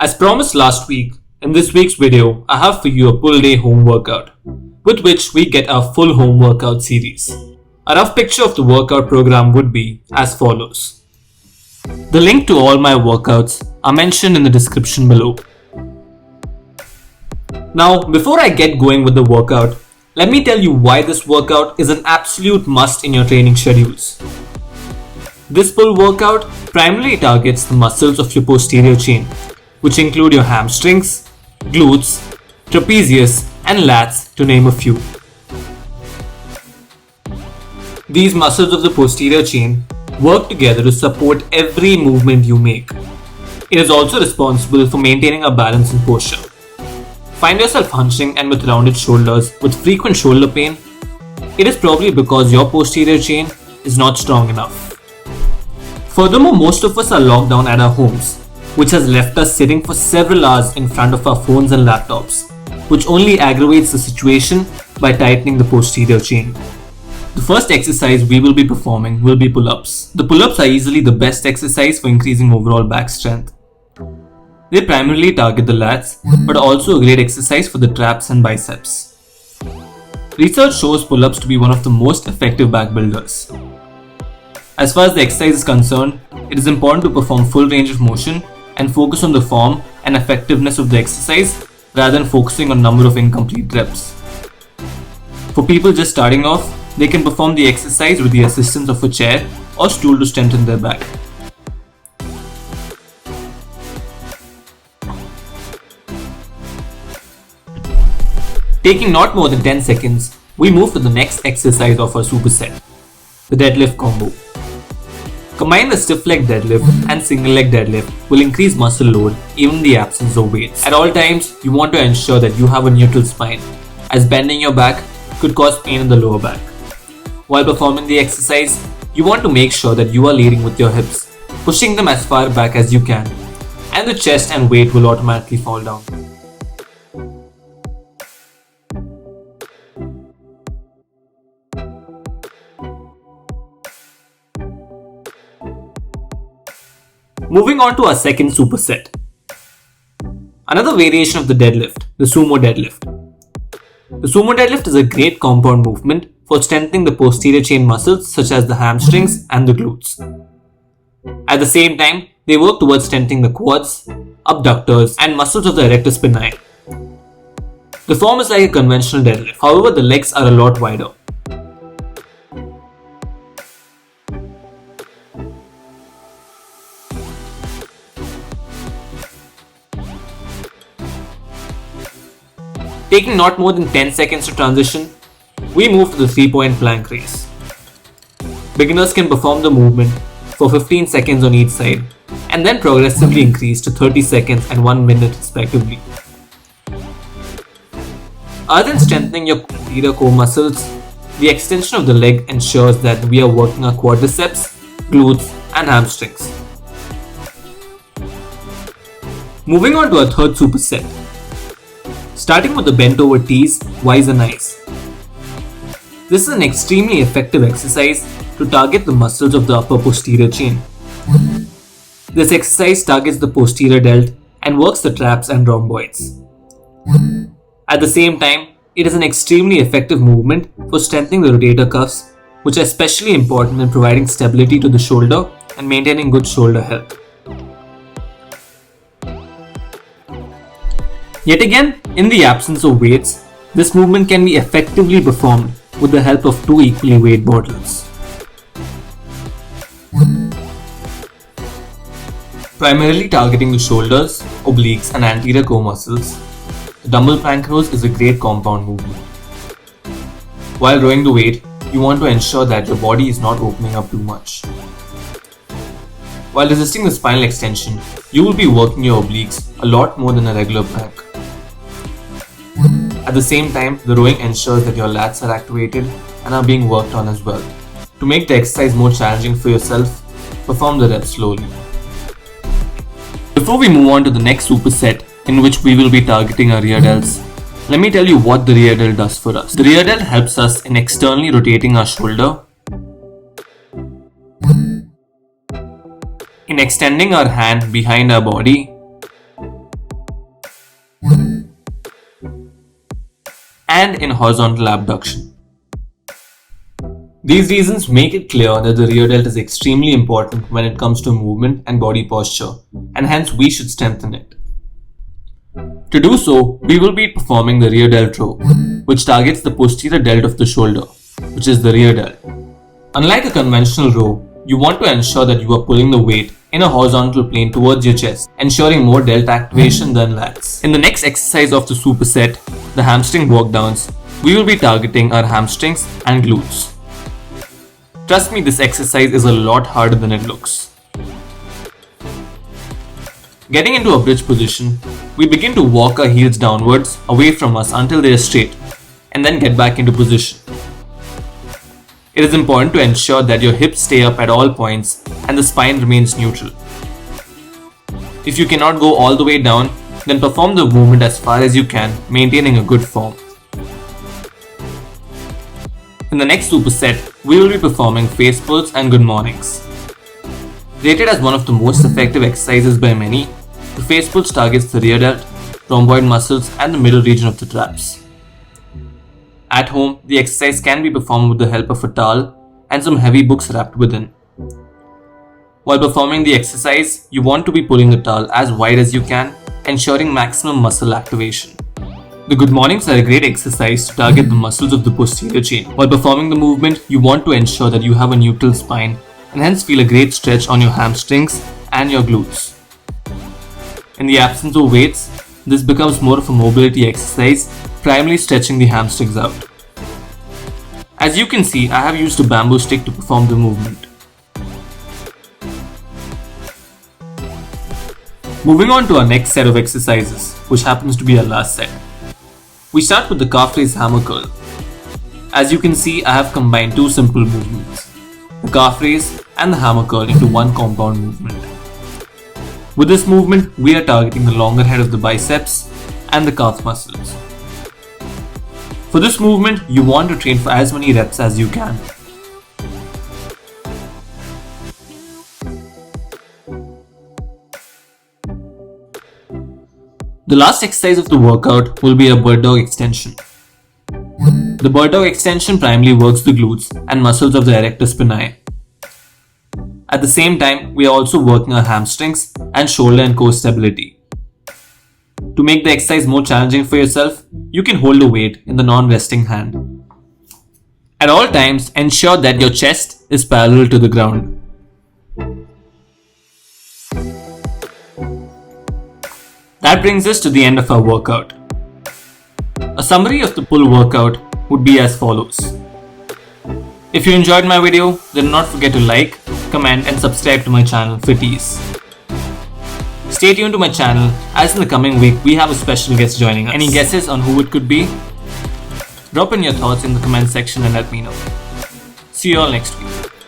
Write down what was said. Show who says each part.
Speaker 1: As promised last week, in this week's video, I have for you a full day home workout, with which we get our full home workout series. A rough picture of the workout program would be as follows. The link to all my workouts are mentioned in the description below. Now, before I get going with the workout, let me tell you why this workout is an absolute must in your training schedules. This pull workout primarily targets the muscles of your posterior chain, which include your hamstrings, glutes, trapezius, and lats, to name a few. These muscles of the posterior chain work together to support every movement you make. It is also responsible for maintaining a balance in posture. Find yourself hunching and with rounded shoulders with frequent shoulder pain? It is probably because your posterior chain is not strong enough. Furthermore, most of us are locked down at our homes, which has left us sitting for several hours in front of our phones and laptops, which only aggravates the situation by tightening the posterior chain. The first exercise we will be performing will be pull-ups. The pull-ups are easily the best exercise for increasing overall back strength. They primarily target the lats, but are also a great exercise for the traps and biceps. Research shows pull-ups to be one of the most effective back builders. As far as the exercise is concerned, it is important to perform full range of motion and focus on the form and effectiveness of the exercise rather than focusing on number of incomplete reps. For people just starting off, they can perform the exercise with the assistance of a chair or stool to strengthen their back. Taking not more than 10 seconds, we move to the next exercise of our superset, the deadlift combo. Combine the stiff leg deadlift and single leg deadlift will increase muscle load even in the absence of weights. At all times, you want to ensure that you have a neutral spine, as bending your back could cause pain in the lower back. While performing the exercise, you want to make sure that you are leading with your hips, pushing them as far back as you can, and the chest and weight will automatically fall down. Moving on to our second superset. Another variation of the deadlift, the sumo deadlift. The sumo deadlift is a great compound movement for strengthening the posterior chain muscles such as the hamstrings and the glutes. At the same time, they work towards strengthening the quads, abductors, and muscles of the erector spinae. The form is like a conventional deadlift, however the legs are a lot wider. Taking not more than 10 seconds to transition, we move to the 3-point plank raise. Beginners can perform the movement for 15 seconds on each side and then progressively increase to 30 seconds and 1 minute respectively. Other than strengthening your posterior core muscles, the extension of the leg ensures that we are working our quadriceps, glutes, and hamstrings. Moving on to our third superset. Starting with the bent over T's, Y's and I's. This is an extremely effective exercise to target the muscles of the upper posterior chain. This exercise targets the posterior delt and works the traps and rhomboids. At the same time, it is an extremely effective movement for strengthening the rotator cuffs, which are especially important in providing stability to the shoulder and maintaining good shoulder health. Yet again, in the absence of weights, this movement can be effectively performed with the help of 2 equally weighted bottles. Primarily targeting the shoulders, obliques and anterior core muscles, the dumbbell plank rows is a great compound movement. While rowing the weight, you want to ensure that your body is not opening up too much. While resisting the spinal extension, you will be working your obliques a lot more than a regular plank. At the same time, the rowing ensures that your lats are activated and are being worked on as well. To make the exercise more challenging for yourself, perform the reps slowly. Before we move on to the next superset, in which we will be targeting our rear delts, let me tell you what the rear delt does for us. The rear delt helps us in externally rotating our shoulder, in extending our hand behind our body, and in horizontal abduction. These reasons make it clear that the rear delt is extremely important when it comes to movement and body posture, and hence we should strengthen it. To do so, we will be performing the rear delt row, which targets the posterior delt of the shoulder, which is the rear delt. Unlike a conventional row, you want to ensure that you are pulling the weight in a horizontal plane towards your chest, ensuring more delt activation than lats. In the next exercise of the superset, the hamstring walkdowns, we will be targeting our hamstrings and glutes. Trust me, this exercise is a lot harder than it looks. Getting into a bridge position, we begin to walk our heels downwards away from us until they are straight, and then get back into position. It is important to ensure that your hips stay up at all points and the spine remains neutral. If you cannot go all the way down, then perform the movement as far as you can, maintaining a good form. In the next superset, we will be performing face pulls and good mornings. Rated as one of the most effective exercises by many, the face pulls targets the rear delt, rhomboid muscles and the middle region of the traps. At home, the exercise can be performed with the help of a towel and some heavy books wrapped within. While performing the exercise, you want to be pulling the towel as wide as you can, ensuring maximum muscle activation. The good mornings are a great exercise to target the muscles of the posterior chain. While performing the movement, you want to ensure that you have a neutral spine and hence feel a great stretch on your hamstrings and your glutes. In the absence of weights, this becomes more of a mobility exercise, primarily stretching the hamstrings out. As you can see, I have used a bamboo stick to perform the movement. Moving on to our next set of exercises, which happens to be our last set. We start with the calf raise hammer curl. As you can see, I have combined two simple movements, the calf raise and the hammer curl, into one compound movement. With this movement, we are targeting the longer head of the biceps and the calf muscles. For this movement, you want to train for as many reps as you can. The last exercise of the workout will be a bird dog extension. The bird dog extension primarily works the glutes and muscles of the erector spinae. At the same time, we are also working our hamstrings and shoulder and core stability. To make the exercise more challenging for yourself, you can hold a weight in the non-resting hand. At all times, ensure that your chest is parallel to the ground. That brings us to the end of our workout. A summary of the pull workout would be as follows. If you enjoyed my video, then do not forget to like, comment and subscribe to my channel Fitties. Stay tuned to my channel as in the coming week we have a special guest joining us. Any guesses on who it could be? Drop in your thoughts in the comment section and let me know. See you all next week.